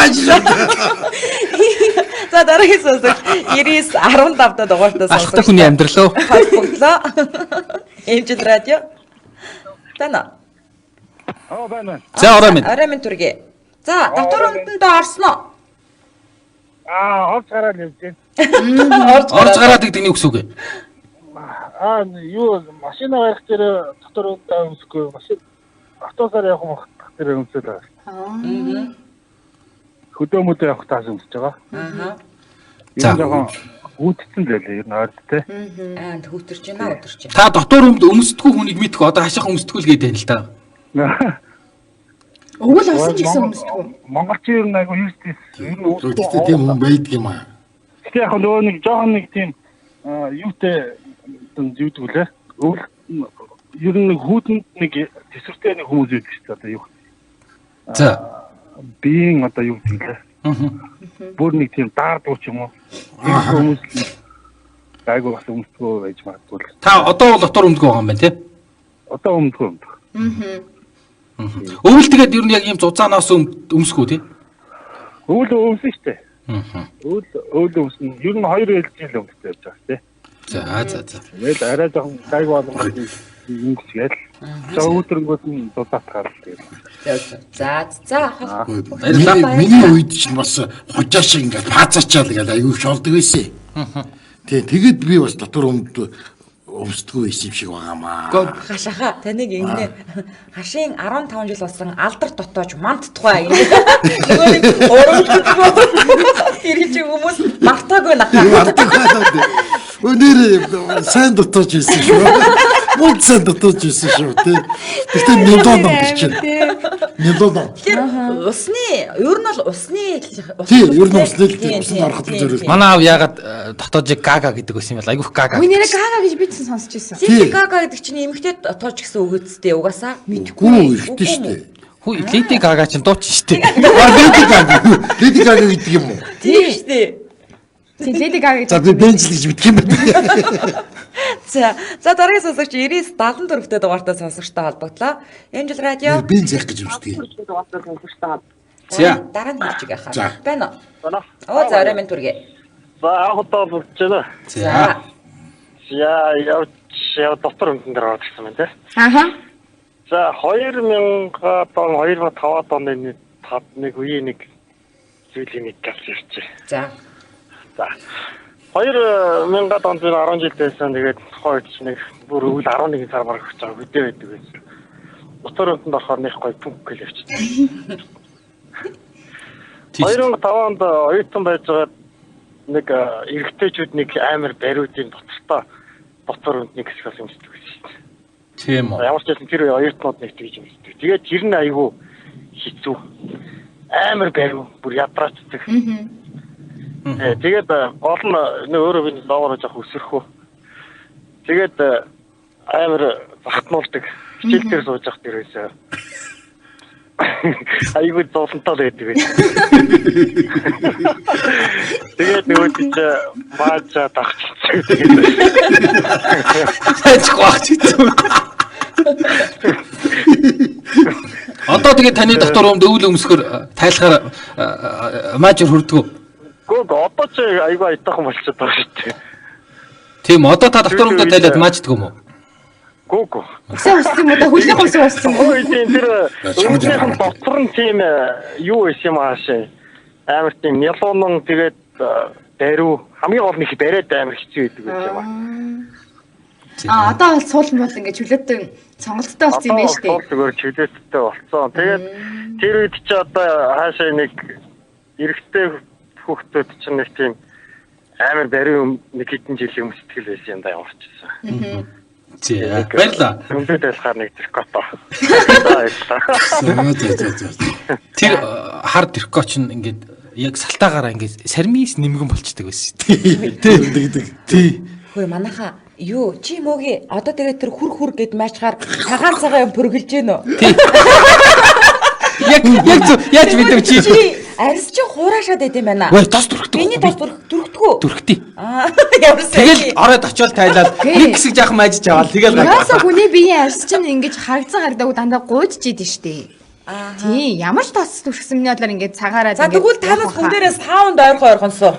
[SPEAKER 1] За дараагийн сонсогч 99 15-д дугаартаа сонсогч.
[SPEAKER 3] Алхах хүний амьдралөө.
[SPEAKER 1] Холбогдлоо. Эмчил радио. Тана.
[SPEAKER 5] Байна.
[SPEAKER 3] За орой минь.
[SPEAKER 1] Орой минь түргээ. За дотор өмдөндөө орсноо.
[SPEAKER 5] Орж гараад явж.
[SPEAKER 3] Орж гараад гэдэг нь юу гэсэн үг вэ?
[SPEAKER 5] Юу машина барих дээр дотор өндөө өмсөхгүй машин автобусаар явах мах дээр өмсөж байгаа. Хөдөөмөдөө явах таас өмсөж байгаа.
[SPEAKER 3] За.
[SPEAKER 5] Энэ жоохон гүйтсэн л байлээ ер нь ойд те.
[SPEAKER 1] Хүүтэрч байна өдөрч.
[SPEAKER 3] Та дотор өмд өмсдөггүй хүнийг мэдэх одоо хашаах өмсдөггүй л гэдэг юм л та.
[SPEAKER 2] Өвөл олсон ч гэсэн өмсдөг.
[SPEAKER 5] Монголчин ер нь айгу юустис ер нь
[SPEAKER 4] Гэхдээ тийм хүн байдаг юм аа.
[SPEAKER 5] Гэтэ яг нөгөө нэг жоохон нэг тийм юутэй юудаг үлээ. Өвөл ер нь хүүтэнд нэг төсвөртэй нэг хүмүүс байдаг шүү дээ одоо юу.
[SPEAKER 3] За.
[SPEAKER 5] Биеийн одоо юу гэдэг лээ. Бүр нэг тийм даард ууч юм уу. Хүмүүс айгу бас өмсдгөө байж магадгүй.
[SPEAKER 3] Та одоо бол дотор өмдгөө байгаа юм байна тий?
[SPEAKER 5] Одоо өмдгөө.
[SPEAKER 3] Өвөл тэгээд ер нь яг юм зузаанаас өмсгөө тий?
[SPEAKER 5] Өвөл өмсөн шүү дээ. Өвөл өмсөн. Ер нь 2 жил өмсөж явж байгаа шүү дээ.
[SPEAKER 3] За.
[SPEAKER 5] Тэгэл арай жоохон гайг болгох юм гисгээл. Өдрөнгөөс нь дулаат гарал тэгээд.
[SPEAKER 1] За.
[SPEAKER 4] Миний үед ч бас хожаа шиг ингээд паацаачаал гэдэг аюу шолдог байсан. Тэгээд би бас дотор өмсдөггүй байсан юм шиг байгаамаа.
[SPEAKER 1] Хашаха таныг ингэнэ хашийн 15 жил болсон алдар дотоож манд тухай нөгөө нэг тэр чи хүмүүс мартаагүй нахаа.
[SPEAKER 4] Өнөр сайн дотоож байсан шүү. Мод сайн дотоож байсан шүү тий. Гэхдээ нэлээд ном чинь. Нэлээд.
[SPEAKER 1] Усны ер нь бол усны
[SPEAKER 4] тий, ер нь усны ороход зориулсан.
[SPEAKER 3] Манай аав ягаад дотоожиг гага гэдэг байсан юм бол айгүйх гага.
[SPEAKER 2] Үгүй нэрээ гага гэж би ч сонсч байсан.
[SPEAKER 1] тий гага гэдэг чинь эмэгтэй дотоож гэсэн үг үсттэй угаасаа
[SPEAKER 4] Үгүй эргэтэй шүү дээ.
[SPEAKER 3] Хүү Леди Гага чинь дуучин шүү дээ.
[SPEAKER 4] Леди Гага гэдэг юм уу?
[SPEAKER 1] тийм шүү дээ.
[SPEAKER 2] Тий Леди Гага гэж.
[SPEAKER 4] За би бенч гэж мэдх юм байна.
[SPEAKER 1] За дараагийн сонсогч 99 74-т дугаартаа сонсогчтой холбогдлоо. Энэ жил радио
[SPEAKER 4] Бенч яах гэж үздэг.
[SPEAKER 3] За.
[SPEAKER 1] дараа нь хэлж байгаа
[SPEAKER 4] За.
[SPEAKER 1] хаа. Байна уу? За орой минь түргээ.
[SPEAKER 5] За ахтаа бүгд байна.
[SPEAKER 3] За.
[SPEAKER 5] Яа доктор өмдөн дээр орж ирсэн байна те.
[SPEAKER 2] Ааха.
[SPEAKER 5] За 2000 он 2005 оны нэг үеийн нэг зүйлийн нэг газ ирчээ.
[SPEAKER 1] За.
[SPEAKER 5] За 2000 онд 10 жил байсан. Тэгээд хойд нэг бүр өвөл 11 сар барах гэж байгаа хөдөө байдаг байсан. Дотор өмдөнд орохоор нэг гоё пүнк гэл явчихсан. 2005 онд оюутан байж байгаа нэг эрэгтэйчүүд нэг амар бариудын дотор өмдний хэсгээс өмсдөг байсан шүү дээ.
[SPEAKER 3] Тийм үү.
[SPEAKER 5] Ямар ч юм тэр оюутнууд нэг тэгж юмсдаг. Тэгээд тэр нь айгүй хэцүү. Амар бариу, бүр ядраацдаг. Тэгээд гол нь өөрөө би лоогоор жоох өсөрхөө. Тэгээд амар захтнуулдаг. Хичээл дээр сууж явах дээрээс айгүй зовлонтой байдаг байх. Тэгээд нөгөө тийч баажа тагччихсан.
[SPEAKER 3] Сайжгүй хэцүү. Одоо тэгээд таны доктор өмд өвөл өмсгөр тайлахаар мажор хүрдгүү.
[SPEAKER 5] Гоо одоо ч айгүй айтаахан болчиход байгаа шүү дээ.
[SPEAKER 3] Тийм одоо та доктор өмдөд тайлаад маждг юм уу?
[SPEAKER 5] Гоо.
[SPEAKER 2] Үсэн уссан юм уу? Хүлээх усан уссан.
[SPEAKER 5] Ой тэр өмсөхийн доктор нь тийм юу байсан юм аашаа. Амар тийм нялуунан тэгээд бариу хамгийн гол нэг бариад амар хэцүү байдаг байсан юм аа.
[SPEAKER 2] Одоо бол суулн бол ингэж хүлээтэй сонголттой болсон юм байна шүү дээ.
[SPEAKER 5] Одоо зүгээр чөлөөттэй болсон. Тэгээд тэр үед чи одоо хаашаа нэг эрэгтэй хүүхдүүд чинь нэг тийм амар бариу нэг хэдэн жилийн өмсдгөл байсан юм да ямарчсан.
[SPEAKER 3] За баярлаа.
[SPEAKER 5] Өмдөд байлахаар нэг тэркото.
[SPEAKER 3] Тэр хар тэркоч нь ингээд яг салтаагаараа ингээд сармис нэмгэн болчдөг байсан.
[SPEAKER 4] Тий.
[SPEAKER 1] Хөөе манайха Юу чи мөгийн одоо тэгээд тэр хүр гэд маачгаар цагаан цагаан юм пөргөлж гэнэ үү?
[SPEAKER 3] Яг яаж мэдв чи?
[SPEAKER 1] Арьс чи хураашаад байт юм байна.
[SPEAKER 3] Вэ тас дүрхдэг.
[SPEAKER 1] Миний тас дүрхтгүү.
[SPEAKER 3] Дүрхтий.
[SPEAKER 1] Ямар сайн.
[SPEAKER 3] Тэгэл ороод очиод тайлаад нэг хэсэг жаахан мажиж аваад тэгэл
[SPEAKER 2] Яасаа хүний биеийн арьс чинь ингэж харагдаагүй дандаа гуйж идэж штэ. Тийм ямар ч тос дүрхсэн миний бодлоор ингэж цагаараа
[SPEAKER 1] За тэгвэл танаас хүн дээрээ саунд ойрхонсоо.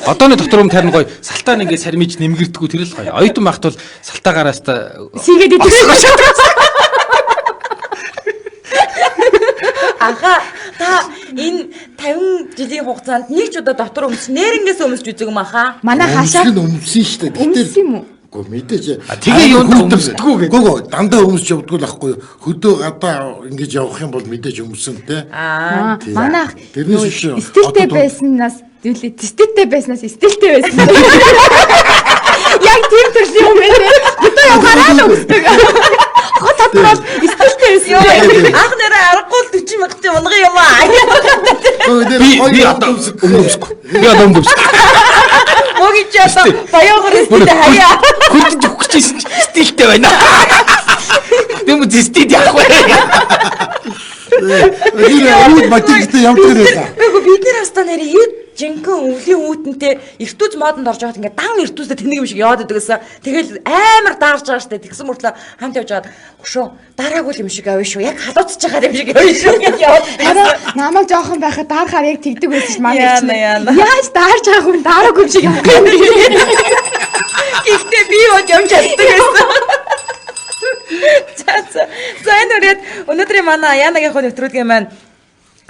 [SPEAKER 3] Одооны дотор юм тарин гоё салтаа нэгээ сармиж нэмгэрдэггүй тэр л гоё. Оюутан байхад бол салтаагаараас та
[SPEAKER 2] сийгээд идэх.
[SPEAKER 1] Аха та энэ 50 жилийн хугацаанд нэг ч удаа дотор өмс нэрнгээс өмсч үзэг юм аха.
[SPEAKER 2] Манай хаашаа
[SPEAKER 4] өмсөн шүү дээ.
[SPEAKER 2] өмсөн юм уу?
[SPEAKER 4] Гэхдээ мэдээж
[SPEAKER 3] тэгээ юунд өмсдөггүй гэдэг.
[SPEAKER 4] Гөө дандаа өмсч явдгүй л ахгүй. Хөдөө гадаа ингэж явах юм бол мэдээж өмсөн те.
[SPEAKER 2] Манайх
[SPEAKER 4] тэрнээс шүү.
[SPEAKER 2] стилтэй байснаас зүйлээ стилтэй байснаас стилтэй байсан. Яг тийм төрлийн юм байна. Хөдөө явахаараа л өмсдөг. Хот дотроо стилтэй байсан.
[SPEAKER 1] Ах нэрээ аргагүй 40 мянга ч унга юм аа.
[SPEAKER 3] Би одоо өмсөхгүй. Би одоо өмсөхгүй.
[SPEAKER 1] Моги ч одоо баяогоор стилтэй хаяа.
[SPEAKER 3] Хөлдөж өгөх чинь стилтэй байна. Тэм стил яах вэ?
[SPEAKER 4] Үүд математиктэй явдаг нэрээ.
[SPEAKER 1] Үгүй бид нар хастаа нэр жинхэнэ өвлийн үүдэнтэй эртүүз модонд орж яваад ингээ дан эртүүзтэй тэнэг юм шиг яваад байдагсан. Тэгэл амар даарж байгаа штэ. Тэгсэн мөртлөө хамт явж байгаад хөшөө дараагүй юм шиг авъя шүү. Яг халууцж байгаа юм шиг авъя шүү. Яваад.
[SPEAKER 2] Намайг жоохон байхад даарахаар яг тэгдэг байсан ш манай чинь.
[SPEAKER 1] Яана.
[SPEAKER 2] Яаж даарж байгаа хүн даараагүй юм шиг явах юм бэ?
[SPEAKER 1] Гэхдээ би юу юм чаддаг байсан. За энэ үрээд өнөөдрийн манай Янагийн нэвтрүүлгийн маань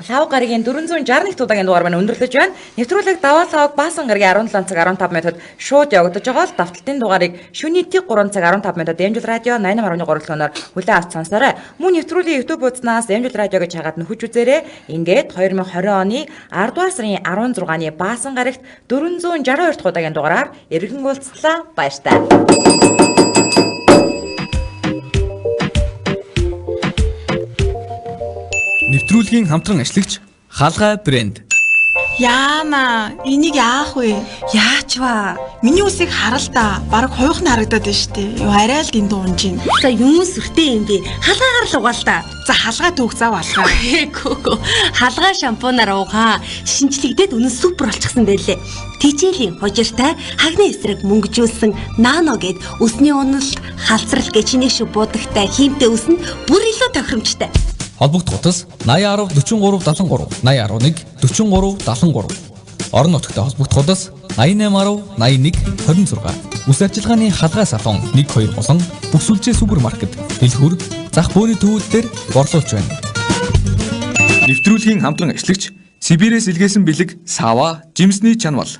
[SPEAKER 1] лав гарагийн 461 удаагийн дугаар маань өндөрлөж байна. Нэвтрүүлэг даваалгаг баасан гарагийн 17 цаг 15 минутад шууд явагдаж байгаа л давталтын дугаарыг шөнийн 3 цаг 15 минутад Эмжил радио 88.3 төлөөр хүлээн авч сонсоорой. Мөн нэвтрүүлгийн YouTube хуудаснаас Эмжил радиог чагаад нөхөж үзээрэй. Ингээд 2020 оны 10 дугаар сарын 16-ны баасан гарагт 462 дахь удаагийн дугаараар эргэн уулзлаа. Баяртай.
[SPEAKER 6] Нэвтрүүлгийн хамтран ашиглагч Хаалгай брэнд.
[SPEAKER 7] Яана, энийг яах вэ?
[SPEAKER 8] Яач ба?
[SPEAKER 7] Миний үсийг харал та. Бараг хойхон харагдаад байна штэ. Юу арай л дэнд уунж байна.
[SPEAKER 8] За юм сүртэй юм бэ? Халгаагаар л угаал та.
[SPEAKER 7] За халгаа түүх зав алгаа.
[SPEAKER 8] Гүгү. Халгаа шампунаар угаа. Шинжлэгдээд үнэн супер болчихсон байлээ. Тижээлийн хожиртай хагны эсрэг мөнгөжүүлсэн нано гэд өсний уналт халцрал гэж чиний шиг будагтай хиймтэй өснө бүр илүү тохиромжтой.
[SPEAKER 6] Холбогд утас 8010 43 73 8011 43 73. Орон нутагтай холбогдох удас 8810 81 26. Үс ажиллагааны халгаа салон 12 болон бүх сүлжээ супермаркет дэлгүүр зах бөөний төвлөлтөөр борлуулж байна. Нэвтрүүлгийн хамтран ашиглагч Сибирээс илгээсэн бэлэг Сава жимсний чанвал.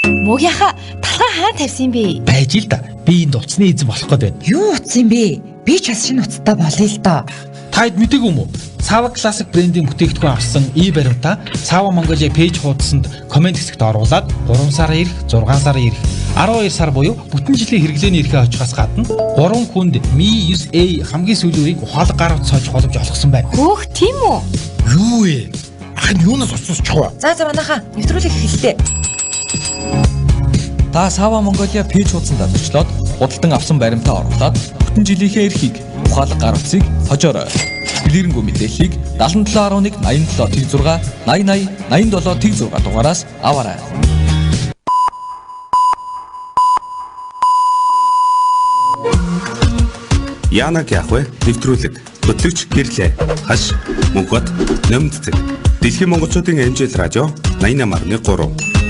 [SPEAKER 2] Мөгийнхаа талхаа хаан тавьсан бэ?
[SPEAKER 6] Байж л да. Би энд утасны эзэн болох гээд байна.
[SPEAKER 1] Юу утсан бэ? Би ч бас шинэ утастай болъё л доо.
[SPEAKER 6] Таад мэдээгүй юм уу? Сава Classic брендийн бүтээгдэхүүн авсан баримтаа Сава Mongolia пэйж хуудсанд комент хэсэгт оруулаад 3 сар ирэх, 6 сар ирэх, 12 сар буюу бүтэн жилийн хэрэглээний эрхээ очихоос гадна 3 хүнд Mi 9A хамгийн сүүлийн үеийг ухаалаг гар утас сольж боломж олгосон байна.
[SPEAKER 2] Хөөх тийм үү?
[SPEAKER 4] Юу вэ? Ах нь юунаас уцсууч чаваа.
[SPEAKER 1] За манайхаа нэвтрүүлэг эхэллээ.
[SPEAKER 6] Та Сава Mongolia пэйж хуудсанд зорчлоод худалдан авсан баримтаа оруулаад бүтэн жилийнхээ эрхийг ухаалаг гар утсыг хожоорой. Билэрэнгүй мэдээллийг 7711 87 6 80 87 6 дугаараас аваарай.
[SPEAKER 9] Янаг яах вэ? Нэвтрүүлэг. Хөтлөгч гэрлээ. Хаш, мөнхөд, нэмэлт. Дэлхийн монголчуудын Эмжил радио 88.3